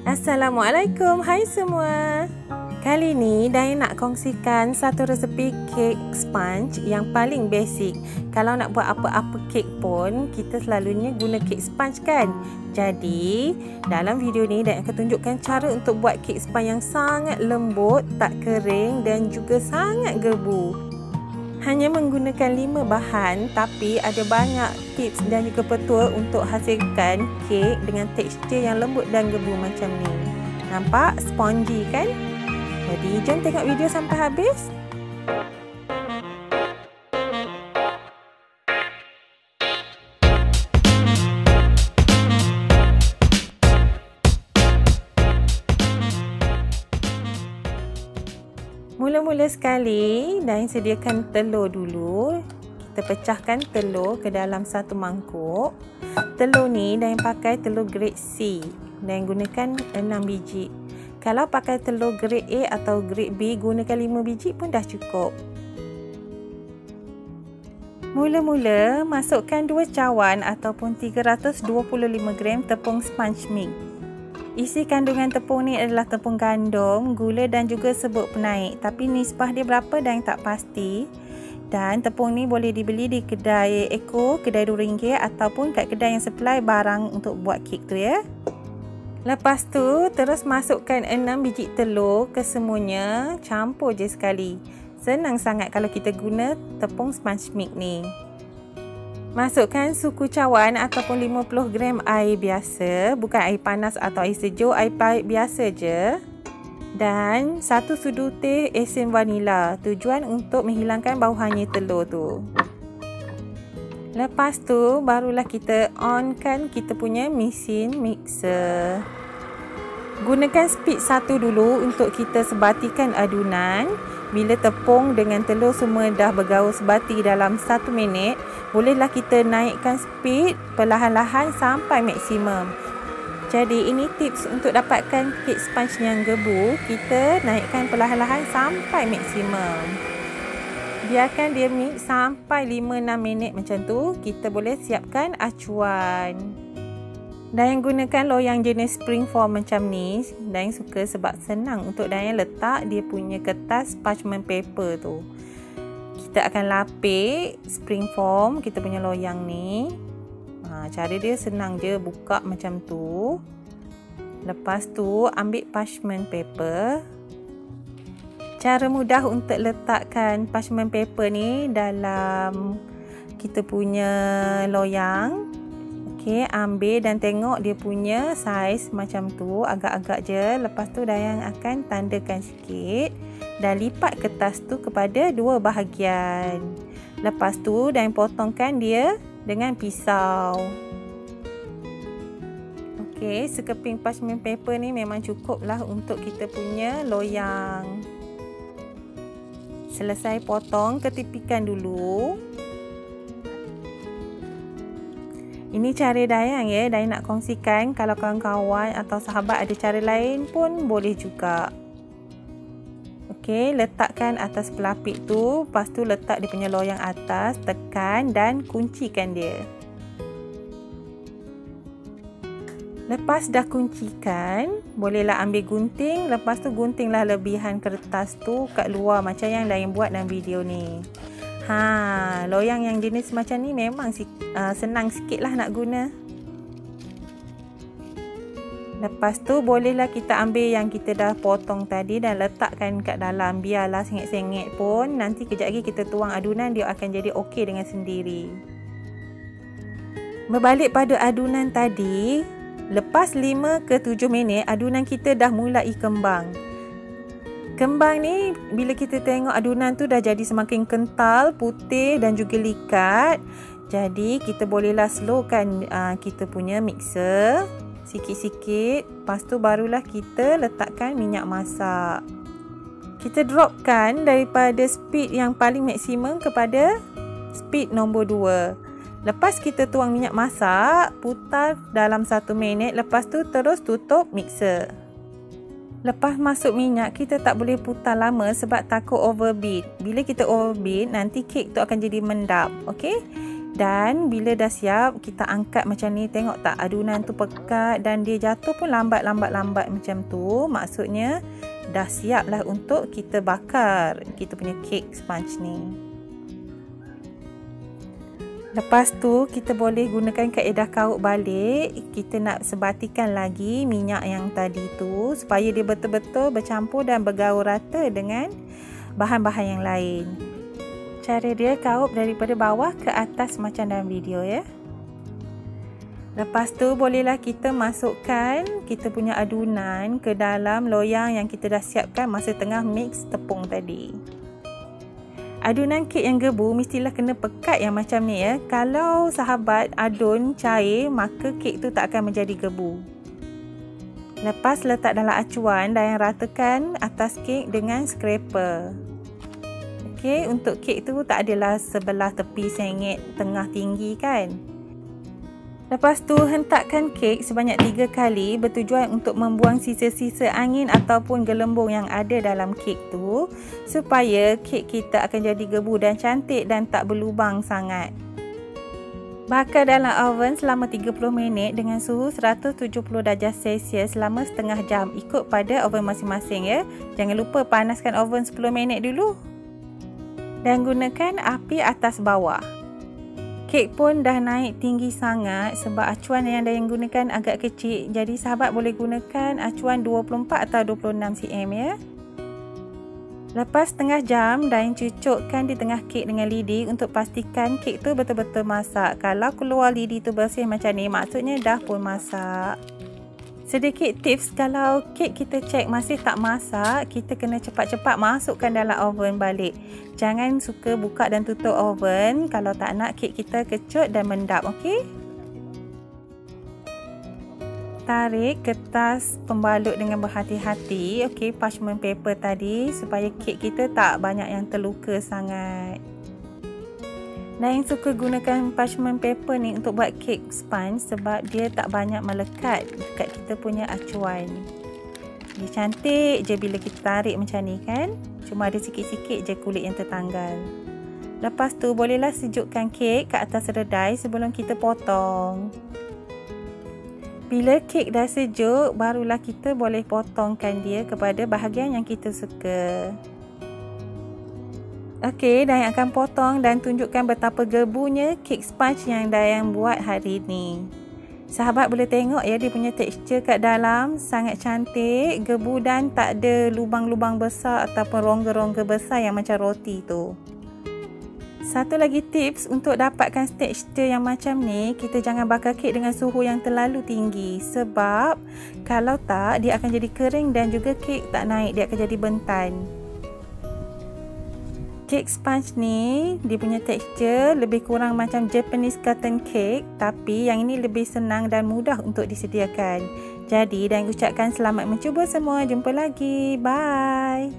Assalamualaikum, hai semua. Kali ni Dayang nak kongsikan satu resepi kek sponge yang paling basic. Kalau nak buat apa-apa kek pun, kita selalunya guna kek sponge kan? Jadi, dalam video ni Dayang akan tunjukkan cara untuk buat kek sponge yang sangat lembut, tak kering dan juga sangat gebu. Hanya menggunakan 5 bahan, tapi ada banyak tips dan juga petua untuk hasilkan kek dengan tekstur yang lembut dan gebu macam ni. Nampak spongy kan? Jadi jom tengok video sampai habis. Mula-mula sekali, Dayang sediakan telur dulu. Kita pecahkan telur ke dalam satu mangkuk. Telur ni Dayang pakai telur grade C. Dayang gunakan 6 biji. Kalau pakai telur grade A atau grade B, gunakan 5 biji pun dah cukup. Mula-mula, masukkan 2 cawan ataupun 325 gram tepung sponge mix. Isi kandungan tepung ni adalah tepung gandum, gula dan juga serbuk penaik. Tapi nisbah dia berapa Dayang tak pasti. Dan tepung ni boleh dibeli di kedai Eko, kedai RM2 ataupun kat kedai yang supply barang untuk buat kek tu ya. Lepas tu, terus masukkan 6 biji telur ke semuanya, campur je sekali. Senang sangat kalau kita guna tepung sponge mix ni. Masukkan suku cawan ataupun 50 gram air biasa, bukan air panas atau air sejuk, air pahit biasa je. Dan 1 sudu teh esen vanila, tujuan untuk menghilangkan bau hanyir telur tu. Lepas tu, barulah kita onkan kita punya mesin mixer. Gunakan speed 1 dulu untuk kita sebatikan adunan. Bila tepung dengan telur semua dah bergaul sebati dalam 1 minit, bolehlah kita naikkan speed perlahan-lahan sampai maksimum. Jadi ini tips untuk dapatkan kek sponge yang gebu, kita naikkan perlahan-lahan sampai maksimum. Biarkan dia mix sampai 5-6 minit macam tu, kita boleh siapkan acuan. Dayang gunakan loyang jenis spring foam macam ni. Dayang suka sebab senang untuk Dayang letak dia punya kertas parchment paper tu. Kita akan lapik spring foam kita punya loyang ni. Cara dia senang je, buka macam tu. Lepas tu ambil parchment paper. Cara mudah untuk letakkan parchment paper ni dalam kita punya loyang. Okey, ambil dan tengok dia punya saiz macam tu, agak-agak je. Lepas tu Dayang akan tandakan sikit dan lipat kertas tu kepada 2 bahagian. Lepas tu Dayang potongkan dia dengan pisau. Okey, sekeping parchment paper ni memang cukup lah untuk kita punya loyang. Selesai potong, ketepikan dulu. Ini cara Dayang ya, Dayang nak kongsikan. Kalau kawan-kawan atau sahabat ada cara lain pun boleh juga. Okey, letakkan atas pelapik tu, lepas tu letak dia punya loyang atas, tekan dan kuncikan dia. Lepas dah kuncikan, bolehlah ambil gunting, lepas tu guntinglah lebihan kertas tu kat luar macam yang Dayang buat dalam video ni. Loyang yang jenis macam ni memang senang sikit lah nak guna. Lepas tu bolehlah kita ambil yang kita dah potong tadi dan letakkan kat dalam. Biarlah sengit-sengit pun, nanti kejap lagi kita tuang adunan, dia akan jadi okey dengan sendiri. Berbalik pada adunan tadi, lepas 5 ke 7 minit adunan kita dah mulai kembang. Kembang ni bila kita tengok adunan tu dah jadi semakin kental, putih dan juga likat. Jadi kita bolehlah slowkan kita punya mixer sikit-sikit. Lepas tu barulah kita letakkan minyak masak. Kita dropkan daripada speed yang paling maksimum kepada speed nombor 2. Lepas kita tuang minyak masak, putar dalam 1 minit. Lepas tu terus tutup mixer. Lepas masuk minyak, kita tak boleh putar lama sebab takut overbeat. Bila kita overbeat, nanti kek tu akan jadi mendap. Okey? Dan bila dah siap, kita angkat macam ni. Tengok tak, adunan tu pekat dan dia jatuh pun lambat macam tu. Maksudnya dah siap lah untuk kita bakar kita punya kek sponge ni. Lepas tu kita boleh gunakan kaedah kaut balik. Kita nak sebatikan lagi minyak yang tadi tu supaya dia betul-betul bercampur dan bergaul rata dengan bahan-bahan yang lain. Cara dia kaut daripada bawah ke atas macam dalam video ya. Lepas tu bolehlah kita masukkan kita punya adunan ke dalam loyang yang kita dah siapkan masa tengah mix tepung tadi. Adunan kek yang gebu mestilah kena pekat yang macam ni ya. Kalau sahabat adun cair, maka kek tu tak akan menjadi gebu. Lepas letak dalam acuan dan ratakan atas kek dengan scraper. Okey, untuk kek tu tak adalah sebelah tepi sengit tengah tinggi kan. Lepas tu hentakkan kek sebanyak 3 kali bertujuan untuk membuang sisa-sisa angin ataupun gelembung yang ada dalam kek tu supaya kek kita akan jadi gebu dan cantik dan tak berlubang sangat. Bakar dalam oven selama 30 minit dengan suhu 170 darjah Celsius selama setengah jam. Ikut pada oven masing-masing ya. Jangan lupa panaskan oven 10 minit dulu. Dan gunakan api atas bawah. Kek pun dah naik tinggi sangat sebab acuan yang dah gunakan agak kecil. Jadi sahabat boleh gunakan acuan 24 atau 26 cm ya. Lepas setengah jam dan cucukkan di tengah kek dengan lidi untuk pastikan kek tu betul-betul masak. Kalau keluar lidi tu bersih macam ni, maksudnya dah pun masak. Sedikit tips, kalau kek kita cek masih tak masak, kita kena cepat-cepat masukkan dalam oven balik. Jangan suka buka dan tutup oven kalau tak nak kek kita kecut dan mendap, okey? Tarik kertas pembalut dengan berhati-hati, okey, parchment paper tadi supaya kek kita tak banyak yang terluka sangat. Dan yang suka gunakan parchment paper ni untuk buat kek sponge sebab dia tak banyak melekat dekat kita punya acuan. Dia cantik je bila kita tarik macam ni kan. Cuma ada sikit-sikit je kulit yang tertanggal. Lepas tu bolehlah sejukkan kek ke atas redai sebelum kita potong. Bila kek dah sejuk, barulah kita boleh potongkan dia kepada bahagian yang kita suka. Okey, Dayang akan potong dan tunjukkan betapa gebunya kek sponge yang Dayang buat hari ni. Sahabat boleh tengok ya, dia punya tekstur kat dalam sangat cantik, gebu dan tak ada lubang-lubang besar ataupun rongga-rongga besar yang macam roti tu. Satu lagi tips untuk dapatkan tekstur yang macam ni, kita jangan bakar kek dengan suhu yang terlalu tinggi sebab kalau tak dia akan jadi kering dan juga kek tak naik, dia akan jadi bentan. Kek sponge ni, dia punya tekstur lebih kurang macam Japanese cotton cake, tapi yang ini lebih senang dan mudah untuk disediakan. Jadi, dan ucapkan selamat mencuba semua. Jumpa lagi. Bye.